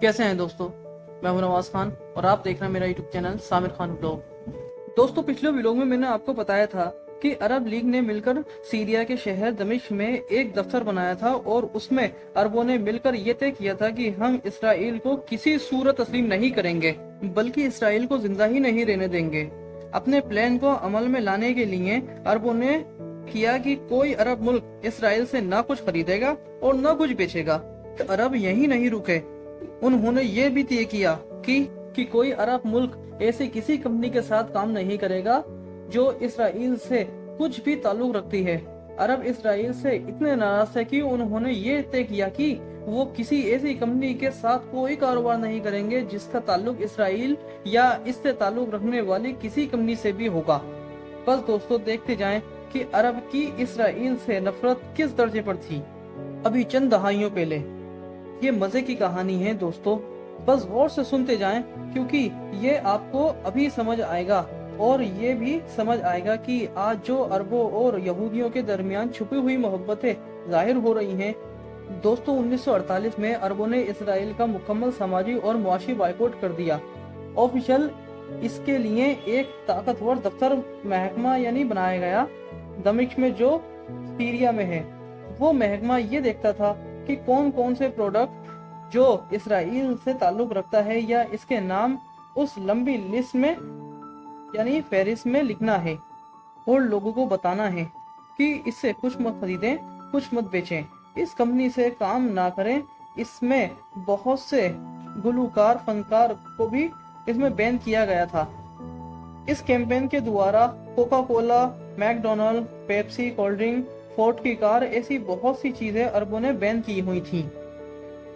कैसे हैं दोस्तों। मैं हूं नवाज खान और आप देख रहे हैं मेरा यूट्यूब चैनल सामिर खान व्लॉग। दोस्तों, पिछले व्लॉग में मैंने आपको बताया था कि अरब लीग ने मिलकर सीरिया के शहर दमिश्क में एक दफ्तर बनाया था और उसमें अरबों ने मिलकर ये तय किया था कि हम इसराइल को किसी सूरत तस्लीम नहीं करेंगे, बल्कि इसराइल को जिंदा ही नहीं रहने देंगे। अपने प्लान को अमल में लाने के लिए अरबों ने किया कि कोई अरब मुल्क इसराइल से ना कुछ खरीदेगा और ना कुछ बेचेगा। तो अरब यही नहीं रुके, उन्होंने ये भी तय किया कि कोई अरब मुल्क ऐसी किसी कंपनी के साथ काम नहीं करेगा जो इसराइल से कुछ भी ताल्लुक रखती है। अरब इसराइल से इतने नाराज थे कि उन्होंने ये तय किया कि वो किसी ऐसी कंपनी के साथ कोई कारोबार नहीं करेंगे जिसका ताल्लुक इसराइल या इससे ताल्लुक रखने वाली किसी कंपनी से भी होगा। बस दोस्तों, देखते जाएं कि अरब की इसराइल से नफरत किस दर्जे पर थी। अभी चंद दहाइयों पहले ये मजे की कहानी है दोस्तों, बस गौर से सुनते जाएं क्योंकि ये आपको अभी समझ आएगा और ये भी समझ आएगा कि आज जो अरबों और यहूदियों के दरमियान छुपी हुई मोहब्बतें जाहिर हो रही हैं। दोस्तों, 1948 में अरबों ने इसराइल का मुकम्मल समाजी और मुआशी बायकॉट कर दिया। ऑफिशियल इसके लिए एक ताकतवर दफ्तर महकमा यानी बनाया गया दमिश्क में जो सीरिया में है। वो महकमा ये देखता था कि कौन कौन से प्रोडक्ट जो इसराइल से ताल्लुक रखता है या इसके नाम उस लंबी लिस्ट में यानी फहरिस्त में लिखना है और लोगों को बताना है कि इससे कुछ मत खरीदें, कुछ मत बेचें, इस कंपनी से काम ना करें। इसमें बहुत से गुलूकार फनकार को भी इसमें बैन किया गया था। इस कैंपेन के द्वारा Coca Cola, McDonald, Pepsi, cold drink, Ford की कार, ऐसी बहुत सी चीजें अरबों ने बैन की हुई थी।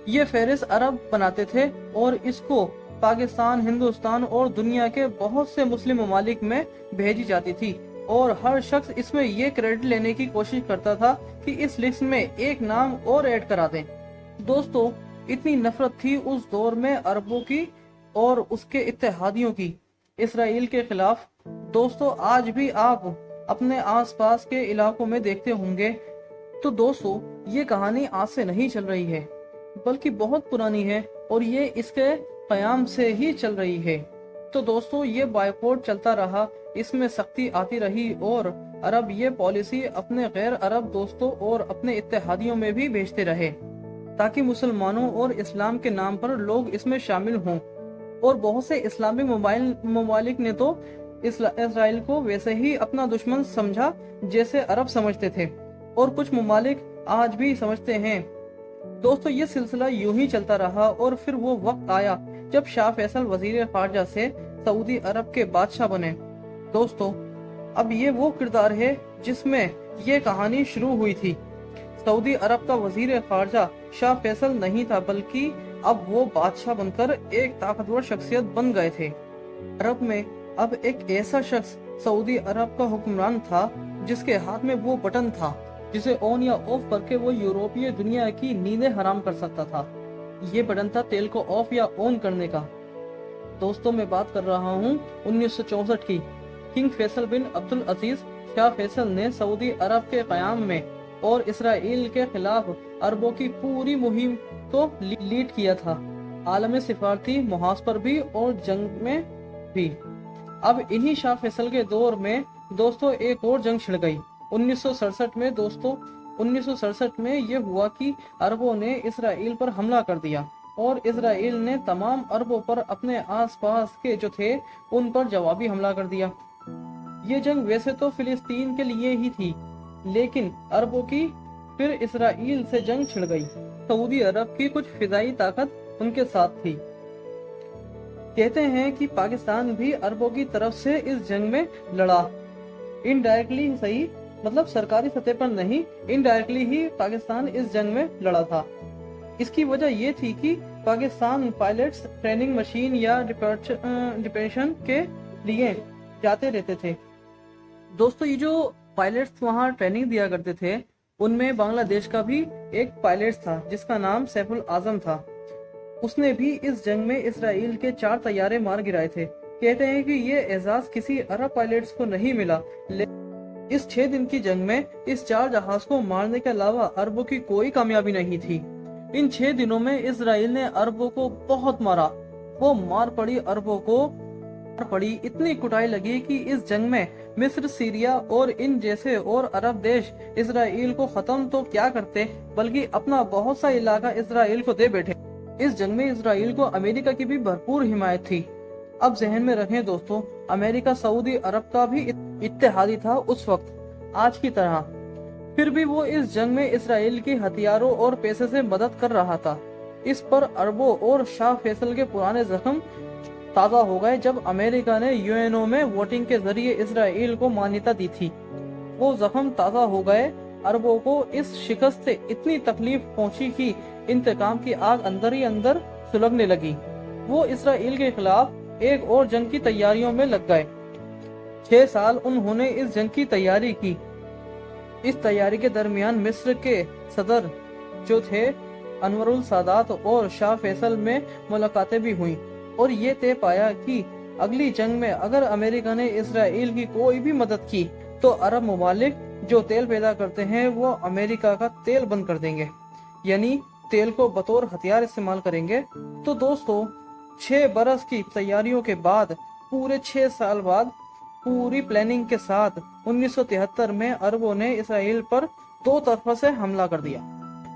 ये फहरिस्त अरब बनाते थे और इसको पाकिस्तान, हिंदुस्तान और दुनिया के बहुत से मुस्लिम ममालिक में भेजी जाती थी और हर शख्स इसमें ये क्रेडिट लेने की कोशिश करता था कि इस लिस्ट में एक नाम और ऐड करा दें। दोस्तों, इतनी नफरत थी उस दौर में अरबों की और उसके इत्तेहादियों की इसराइल के खिलाफ। दोस्तों, आज भी आप अपने आसपास के इलाकों में देखते होंगे। तो दोस्तों, ये कहानी आज से नहीं चल रही है बल्कि बहुत पुरानी है और ये इसके क़याम से ही चल रही है। तो दोस्तों, ये बायकॉट चलता रहा, इसमें सख्ती आती रही और अरब ये पॉलिसी अपने गैर अरब दोस्तों और अपने इत्तेहादियों में भी भेजते रहे ताकि मुसलमानों और इस्लाम के नाम पर लोग इसमें शामिल हों। और बहुत से इस्लामी ममालिक ने तो इसराइल को वैसे ही अपना दुश्मन समझा जैसे अरब समझते थे और कुछ ममालिक आज भी समझते हैं। दोस्तों, ये सिलसिला यूं ही चलता रहा और फिर वो वक्त आया जब शाह फैसल वजीर खारजा से सऊदी अरब के बादशाह बने। दोस्तों, अब ये वो किरदार है जिसमें ये कहानी शुरू हुई थी। सऊदी अरब का वजीर खारजा शाह फैसल नहीं था बल्कि अब वो बादशाह बनकर एक ताकतवर शख्सियत बन गए थे। अरब में अब एक ऐसा शख्स सऊदी अरब का हुक्मरान था जिसके हाथ में वो बटन था जिसे ऑन या ऑफ करके वो यूरोपीय दुनिया की नींदें हराम कर सकता था। ये बटन था तेल को ऑफ या ऑन करने का। दोस्तों, मैं बात कर रहा हूँ 1964 की। किंग फैसल बिन अब्दुल अजीज शाह फैसल ने सऊदी अरब के क़याम में और इसराइल के खिलाफ अरबों की पूरी मुहिम को लीड किया था, आलमी सिफारती मुहाज पर भी और जंग में भी। अब इन्हीं शाह फैसल के दौर में दोस्तों एक और जंग छिड़ गई 1967 में। दोस्तों, 1967 में ये हुआ कि अरबों ने इसराइल पर हमला कर दिया और इसराइल ने तमाम अरबों पर अपने आसपास के जो थे उन पर जवाबी हमला कर दिया। ये जंग वैसे तो फिलिस्तीन के लिए ही थी, लेकिन अरबों की फिर इसराइल से जंग छिड़ गई। सऊदी अरब की कुछ फिजाई ताकत उनके साथ थी। कहते हैं कि पाकिस्तान भी अरबों की तरफ से इस जंग में लड़ा। इनडायरेक्टली सही, मतलब सरकारी सतह पर नहीं, इनडायरेक्टली ही पाकिस्तान इस जंग में लड़ा था। इसकी वजह ये थी कि पाकिस्तान पायलट्स ट्रेनिंग मशीन या डिप्रेशन के लिए जाते रहते थे। दोस्तों, ये जो पायलट्स वहाँ ट्रेनिंग दिया करते थे उनमें बांग्लादेश का भी एक पायलट था जिसका नाम सैफुल आजम था। उसने भी इस जंग में इसराइल के 4 तैयारे मार गिराए थे। कहते हैं कि ये एजाज किसी अरब पायलट्स को नहीं मिला। इस 6 दिन की जंग में इस 4 जहाज को मारने के अलावा अरबों की कोई कामयाबी नहीं थी। इन 6 दिनों में इजराइल ने अरबों को बहुत मारा। वो मार पड़ी अरबों को पड़ी, इतनी कुटाई लगी कि इस जंग में मिस्र, सीरिया और इन जैसे और अरब देश इजराइल को खत्म तो क्या करते, बल्कि अपना बहुत सा इलाका इजराइल को दे बैठे। इस जंग में इजराइल को अमेरिका की भी भरपूर हिमायत थी। अब जहन में रखें दोस्तों, अमेरिका सऊदी अरब का भी इत्तेहादी था उस वक्त, आज की तरह। फिर भी वो इस जंग में इजराइल की हथियारों और पैसे से मदद कर रहा था। इस पर अरबों और शाह फैसल के पुराने जख्म ताज़ा हो गए जब अमेरिका ने यूएनओ में वोटिंग के जरिए इजराइल को मान्यता दी थी। वो जख्म ताज़ा हो गए। अरबों को इस शिकस्त से इतनी तकलीफ पहुंची कि इंतकाम की आग अंदर ही अंदर सुलगने लगी। वो इजराइल के खिलाफ एक और जंग की तैयारियों में लग गए। 6 साल उन्होंने इस जंग की तैयारी की। इस तैयारी के दरमियान मिस्र के सदर जो थे अनवरुल सादात और शाह फैसल में मुलाकातें भी हुई और ये तय पाया कि अगली जंग में अगर अमेरिका ने इजराइल की कोई भी मदद की तो अरब ममालिक जो तेल पैदा करते हैं वो अमेरिका का तेल बंद कर देंगे, यानी तेल को बतौर हथियार इस्तेमाल करेंगे। तो दोस्तों 6 बरस की तैयारियों के बाद, पूरे 6 साल बाद, पूरी प्लानिंग के साथ 1973 में अरबों ने इसराइल पर 2 तरफा से हमला कर दिया।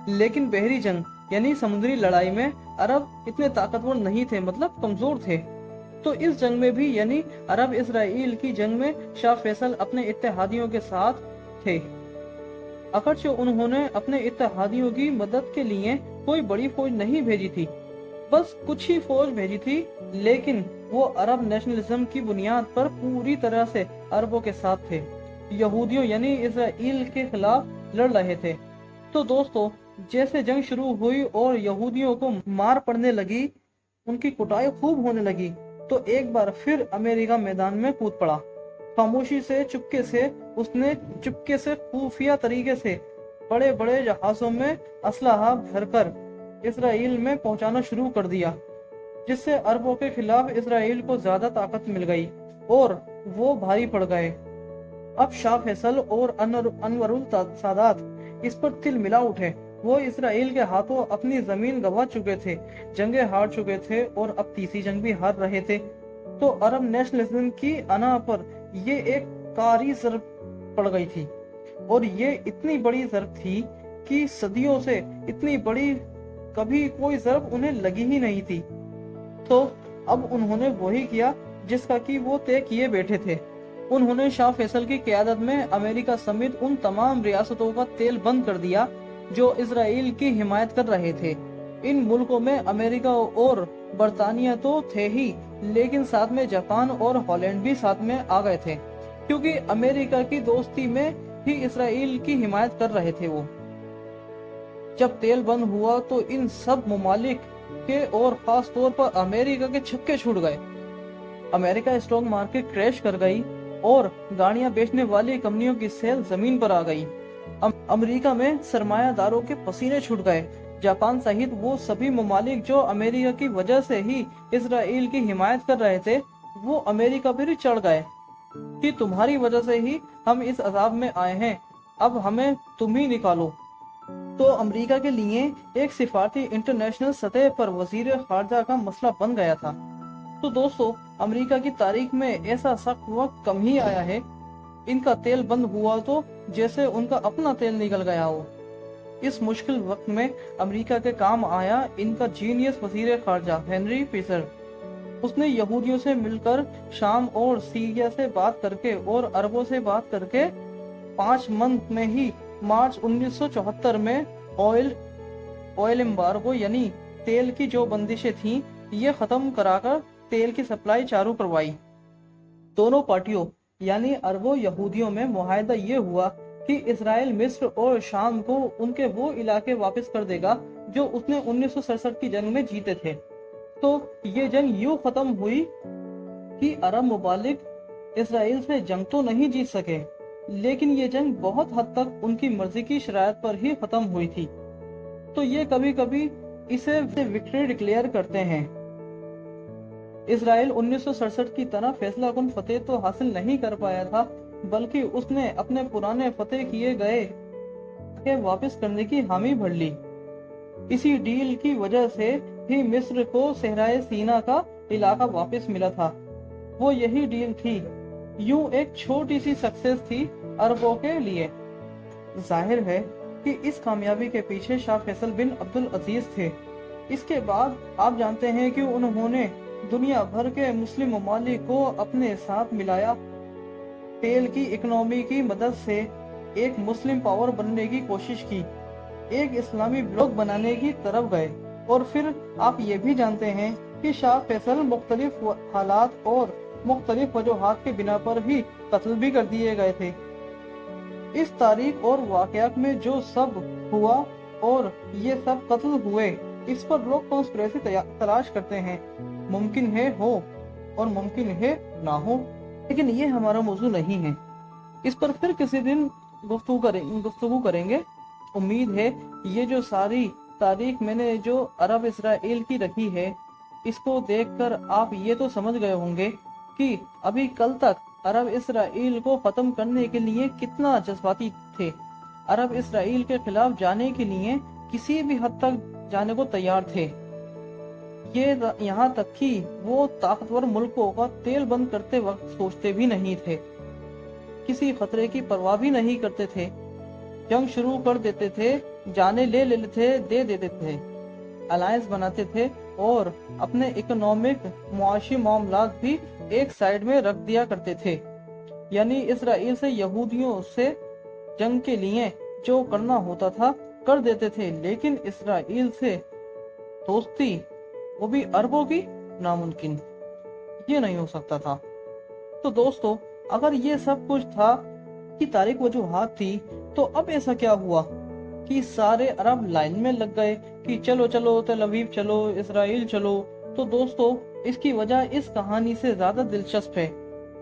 लेकिन बहरी जंग यानी समुद्री लड़ाई में अरब इतने ताकतवर नहीं थे, मतलब कमजोर थे। तो इस जंग में भी यानी अरब इसराइल की जंग में शाह फैसल अपने इत्तेहादियों के साथ थे। अगरचे उन्होंने अपने इत्तेहादियों की मदद के लिए कोई बड़ी फौज नहीं भेजी थी, बस कुछ ही फौज भेजी थी, लेकिन वो अरब नेशनलिज्म की बुनियाद पर पूरी तरह से अरबों के साथ थे, यहूदियों यानी इसराइल के खिलाफ लड़ रहे थे। तो दोस्तों जैसे जंग शुरू हुई और यहूदियों को मार पड़ने लगी, उनकी कुटाई खूब होने लगी, तो एक बार फिर अमेरिका मैदान में कूद पड़ा। खामोशी से, चुपके से उसने चुपके से खुफिया तरीके से बड़े बड़े जहाजों में असलहा भरकर इसराइल में पहुंचाना शुरू कर दिया, जिससे अरबों के खिलाफ इसराइल को ज्यादा ताकत मिल गई और वो भारी पड़ गए। अब शाह फैसल और अनवरुल सादात इस पर तिल मिला उठे। वो इसराइल के हाथों अपनी जमीन गंवा चुके थे, जंगें हार चुके थे और अब तीसरी जंग भी हार रहे थे। तो अरब नेशनलिज्म की अना पर ये एक कारी ज़रब पड़ गई थी, और ये इतनी बड़ी ज़रब थी कि सदियों से इतनी बड़ी कभी कोई ज़रब उन्हें लगी ही नहीं थी। तो अब उन्होंने वही किया जिसका कि वो तय किए बैठे थे। उन्होंने शाह फैसल की क़यादत में अमेरिका समेत उन तमाम रियासतों का तेल बंद कर दिया जो इसराइल की हिमायत कर रहे थे। इन मुल्कों में अमेरिका और बरतानिया तो थे ही, लेकिन साथ में जापान और हॉलैंड भी साथ में आ गए थे, क्योंकि अमेरिका की दोस्ती में ही इसराइल की हिमायत कर रहे थे वो। जब तेल बंद हुआ तो इन सब ममालिक के और खास तौर पर अमेरिका के छक्के छूट गए। अमेरिका स्टॉक मार्केट क्रैश कर गई और गाड़ियां बेचने वाली कंपनियों की सेल जमीन पर आ गई। अमेरिका में सरमायादारों के पसीने छूट गए। जापान सहित वो सभी ममालिक जो अमेरिका की वजह से ही इसराइल की हिमायत कर रहे थे, वो अमेरिका पर ही चढ़ गए कि तुम्हारी वजह से ही हम इस अजाब में आए हैं, अब हमें तुम ही निकालो। तो अमेरिका के लिए एक सिफारती इंटरनेशनल सतह पर वजीर खारजा का मसला बन गया था। तो दोस्तों अमेरिका की तारीख में ऐसा सख्त वक्त कम ही आया है। इनका तेल बंद हुआ तो जैसे उनका अपना तेल निकल गया हो। इस मुश्किल वक्त में अमेरिका के काम आया इनका जीनियस वजीर खारजा हेनरी किसिंजर। उसने यहूदियों से मिलकर शाम और सीरिया से बात करके और अरबों से बात करके 5 मंथ में ही मार्च 1974 में ऑयल एम्बार्गो यानी तेल की जो बंदिशें थीं ये खत्म कराकर तेल की सप्लाई चालू करवाई। दोनों पार्टियों यानी अरबों यहूदियों में मुआहदा ये हुआ कि इसराइल मिस्र और शाम को उनके वो इलाके वापस कर देगा जो उसने 1967 की जंग में जीते थे। तो ये जंग यूं खत्म हुई कि अरब मुमालिक इसराइल से जंग तो नहीं जीत सके, लेकिन ये जंग बहुत हद तक उनकी मर्जी की शरायत पर ही खत्म हुई थी। तो ये कभी कभी इसे विक्ट्री डिक्लेयर करते हैं। इसराइल 1967 की तरह फैसलाकुन फतेह तो हासिल नहीं कर पाया था, बल्कि उसने अपने पुराने फतेह किए गए के वापस करने की हामी भर ली। इसी डील की वजह से ही मिस्र को सहराए सीना का इलाका वापस मिला था। वो यही डील थी। यूं एक छोटी सी सक्सेस थी अरबों के लिए। जाहिर है कि इस कामयाबी के पीछे शाह फैसल बिन अब्दुल अजीज थे। इसके बाद आप जानते हैं कि उन्होंने दुनिया भर के मुस्लिम ममालिक को अपने साथ मिलाया। तेल की इकोनॉमी की मदद से एक मुस्लिम पावर बनने की कोशिश की, एक इस्लामी ब्लॉक बनाने की तरफ गए। और फिर आप ये भी जानते हैं कि शाह फैसल मुख्तलिफ हालात और मुख्तलिफ वजूहात के बिना पर ही कत्ल भी कर दिए गए थे। इस तारीख और वाक़यात में जो सब हुआ और ये सब कत्ल हुए, इस पर लोग कॉन्स्पिरेसी तलाश करते हैं। मुमकिन है हो और मुमकिन है ना हो, लेकिन ये हमारा मौजू नहीं है। इस पर फिर किसी दिन गुफ्तगू करेंगे। उम्मीद है ये जो सारी तारीख मैंने जो अरब इसराइल की रखी है, इसको देखकर आप ये तो समझ गए होंगे कि अभी कल तक अरब इसराइल को खत्म करने के लिए कितना जज्बाती थे। अरब इसराइल के खिलाफ जाने के लिए किसी भी हद तक जाने को तैयार थे। ये यहाँ तक कि वो ताकतवर मुल्कों का तेल बंद करते वक्त सोचते भी नहीं थे, किसी खतरे की परवाह भी नहीं करते थे। जंग शुरू कर देते थे, जाने ले लेते थे, दे देते थे, अलायंस बनाते थे और अपने इकोनॉमिक मुआशी मामलात भी एक साइड में रख दिया करते थे। यानी इसराइल से यहूदियों से जंग के लिए जो करना होता था कर देते थे, लेकिन इसराइल से दोस्ती, वो भी अरबों की, नामुमकिन, ये नहीं हो सकता था। तो दोस्तों, अगर ये सब कुछ था कि तारीख वजूहात थी, तो अब ऐसा क्या हुआ कि सारे अरब लाइन में लग गए कि चलो चलो तेल अवीव चलो, इसराइल चलो। तो दोस्तों, इसकी वजह इस कहानी से ज्यादा दिलचस्प है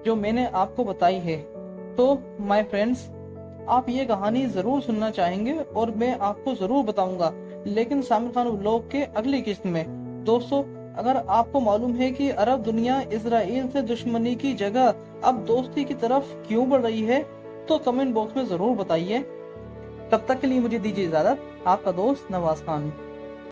जो मैंने आपको बताई है। तो माय फ्रेंड्स, आप ये कहानी जरूर सुनना चाहेंगे और मैं आपको जरूर बताऊंगा, लेकिन सामिर खान व्लॉग के अगली किस्त में। दोस्तों, अगर आपको मालूम है कि अरब दुनिया इसराइल से दुश्मनी की जगह अब दोस्ती की तरफ क्यों बढ़ रही है, तो कमेंट बॉक्स में जरूर बताइए। तब तक के लिए मुझे दीजिए इजाजत। आपका दोस्त नवाज खान।